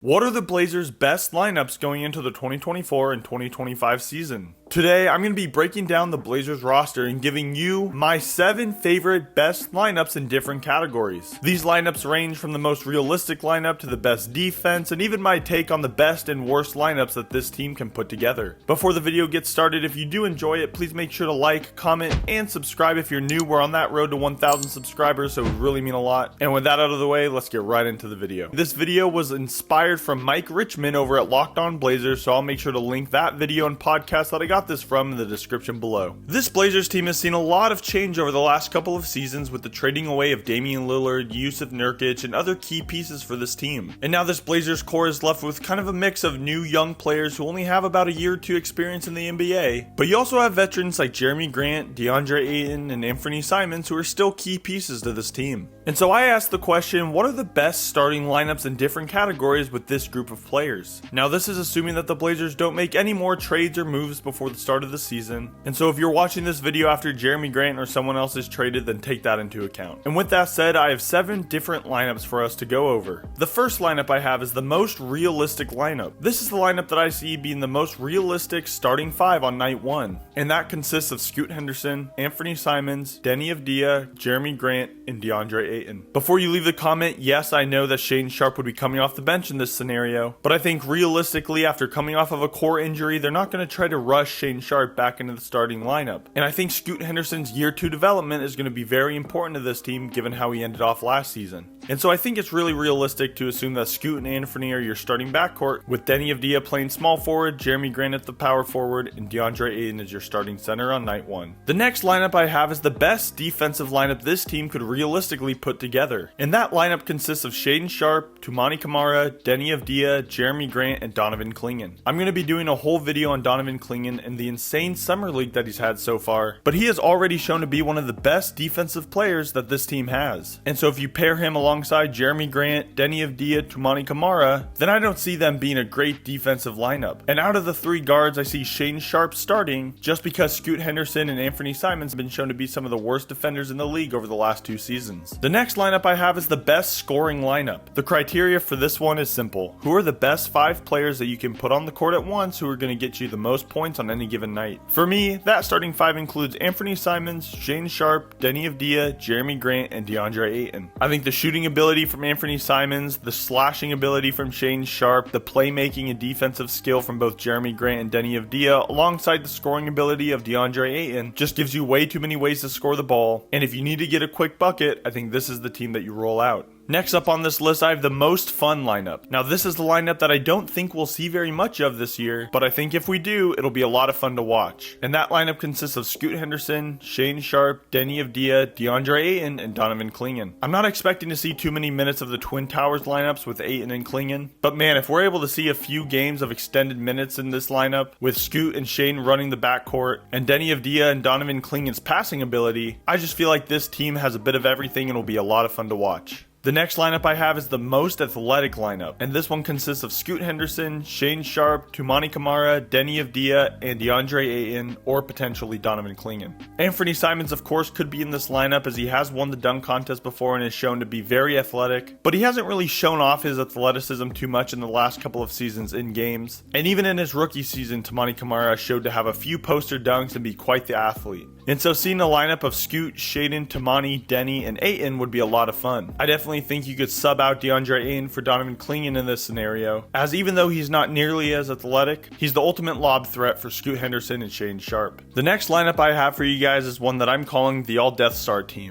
What are the Blazers' best lineups going into the 2024 and 2025 season? Today, I'm going to be breaking down the Blazers roster and giving you my 7 favorite best lineups in different categories. These lineups range from the most realistic lineup to the best defense, and even my take on the best and worst lineups that this team can put together. Before the video gets started, if you do enjoy it, please make sure to like, comment, and subscribe if you're new. We're on that road to 1,000 subscribers, so it would really mean a lot. And with that out of the way, let's get right into the video. This video was inspired from Mike Richmond over at Locked On Blazers, so I'll make sure to link that video and podcast that I got this from in the description below. This Blazers team has seen a lot of change over the last couple of seasons with the trading away of Damian Lillard, Yusuf Nurkic, and other key pieces for this team. And now this Blazers core is left with kind of a mix of new young players who only have about a year or two experience in the NBA, but you also have veterans like Jeremy Grant, DeAndre Ayton, and Anthony Simons who are still key pieces to this team. And so I asked the question, what are the best starting lineups in different categories with this group of players? Now this is assuming that the Blazers don't make any more trades or moves before the start of the season, and so if you're watching this video after Jeremy Grant or someone else is traded, then take that into account. And with that said, I have 7 different lineups for us to go over. The first lineup I have is the most realistic lineup. This is the lineup that I see being the most realistic starting 5 on night 1, and that consists of Scoot Henderson, Anthony Simons, Deni Avdija, Jeremy Grant, and DeAndre Ayton. Before you leave the comment, yes, I know that Shaedon Sharpe would be coming off the bench in this scenario, but I think realistically, after coming off of a core injury, they're not going to try to rush Shaedon Sharpe back into the starting lineup. And I think Scoot Henderson's year 2 development is going to be very important to this team given how he ended off last season. And so I think it's really realistic to assume that Scoot and Anthony are your starting backcourt, with Deni Avdija playing small forward, Jeremy Grant at the power forward, and DeAndre Ayton as your starting center on night 1. The next lineup I have is the best defensive lineup this team could realistically put together. And that lineup consists of Shaedon Sharpe, Toumani Camara, Deni Avdija, Jeremy Grant, and Donovan Clingan. I'm going to be doing a whole video on Donovan Clingan and the insane summer league that he's had so far, but he has already shown to be one of the best defensive players that this team has. And so if you pair him alongside Jeremy Grant, Deni Avdija, Toumani Camara, then I don't see them being a great defensive lineup. And out of the 3 guards, I see Shaedon Sharpe starting just because Scoot Henderson and Anthony Simons have been shown to be some of the worst defenders in the league over the last 2 seasons. The next lineup I have is the best scoring lineup. The criteria for this one is simple. Who are the best 5 players that you can put on the court at once who are going to get you the most points on any given night? For me, that starting 5 includes Anthony Simons, Shaedon Sharpe, Deni Avdija, Jeremy Grant, and DeAndre Ayton. I think the shooting ability from Anthony Simons, the slashing ability from Shaedon Sharpe, the playmaking and defensive skill from both Jeremy Grant and Deni Avdija, alongside the scoring ability of DeAndre Ayton, just gives you way too many ways to score the ball. And if you need to get a quick bucket, I think this is the team that you roll out. Next up on this list, I have the most fun lineup. Now this is the lineup that I don't think we'll see very much of this year, but I think if we do, it'll be a lot of fun to watch. And that lineup consists of Scoot Henderson, Shaedon Sharpe, Deni Avdija, DeAndre Ayton, and Donovan Clingan. I'm not expecting to see too many minutes of the Twin Towers lineups with Ayton and Clingan, but man, if we're able to see a few games of extended minutes in this lineup, with Scoot and Shaedon running the backcourt, and Deni Avdija and Donovan Clingan's passing ability, I just feel like this team has a bit of everything and will be a lot of fun to watch. The next lineup I have is the most athletic lineup, and this one consists of Scoot Henderson, Shaedon Sharpe, Toumani Camara, Deni Avdija, and DeAndre Ayton, or potentially Donovan Clingan. Anthony Simons, of course, could be in this lineup as he has won the dunk contest before and is shown to be very athletic, but he hasn't really shown off his athleticism too much in the last couple of seasons in games. And even in his rookie season, Toumani Camara showed to have a few poster dunks and be quite the athlete. And so seeing a lineup of Scoot, Shaedon, Toumani, Deni, and Ayton would be a lot of fun. I definitely think you could sub out DeAndre Ayton for Donovan Clingan in this scenario, as even though he's not nearly as athletic, he's the ultimate lob threat for Scoot Henderson and Shaedon Sharpe. The next lineup I have for you guys is one that I'm calling the All-deathstar team.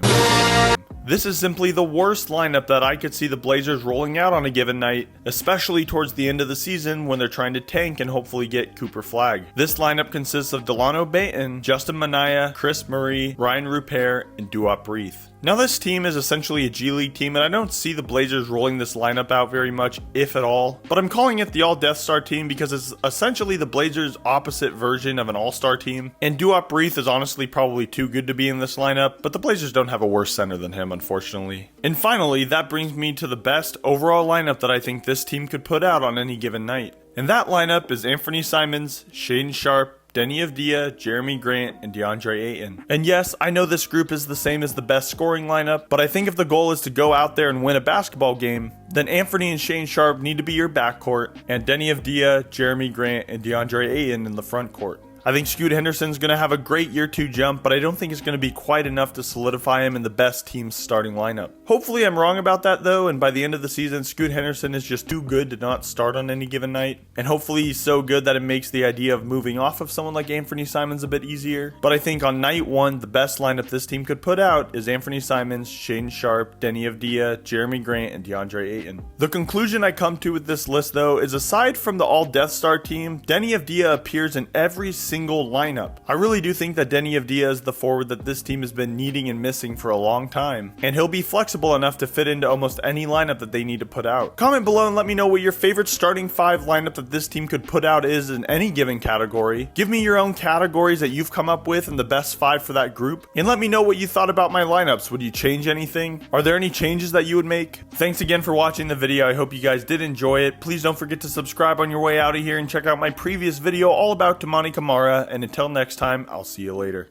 This is simply the worst lineup that I could see the Blazers rolling out on a given night, especially towards the end of the season when they're trying to tank and hopefully get Cooper Flagg. This lineup consists of Delano Banton, Justin Minaya, Chris Murray, Ryan Rupert, and Duop Reath. Now this team is essentially a G League team, and I don't see the Blazers rolling this lineup out very much, if at all, but I'm calling it the All-deathstar team because it's essentially the Blazers' opposite version of an all-star team, and Duop Reath is honestly probably too good to be in this lineup, but the Blazers don't have a worse center than him, unfortunately. And finally, that brings me to the best overall lineup that I think this team could put out on any given night. And that lineup is Anthony Simons, Shaedon Sharpe, Denny Avdia, Jeremy Grant, and DeAndre Ayton. And yes, I know this group is the same as the best scoring lineup, but I think if the goal is to go out there and win a basketball game, then Anthony and Shane Sharp need to be your backcourt, and Denny Avdia, Jeremy Grant, and DeAndre Ayton in the front court. I think Scoot Henderson's going to have a great year 2 jump, but I don't think it's going to be quite enough to solidify him in the best team's starting lineup. Hopefully I'm wrong about that though, and by the end of the season, Scoot Henderson is just too good to not start on any given night. And hopefully he's so good that it makes the idea of moving off of someone like Anthony Simons a bit easier. But I think on night 1, the best lineup this team could put out is Anthony Simons, Shane Sharp, Denny Avdia, Jeremy Grant, and DeAndre Ayton. The conclusion I come to with this list though is aside from the All-deathstar team, Denny Avdia appears in every single lineup. I really do think that Denny Avdia is the forward that this team has been needing and missing for a long time, and he'll be flexible enough to fit into almost any lineup that they need to put out. Comment below and let me know what your favorite starting 5 lineup that this team could put out is in any given category. Give me your own categories that you've come up with and the best 5 for that group, and let me know what you thought about my lineups. Would you change anything? Are there any changes that you would make? Thanks again for watching the video. I hope you guys did enjoy it. Please don't forget to subscribe on your way out of here and check out my previous video all about Damani Kamara. And until next time, I'll see you later.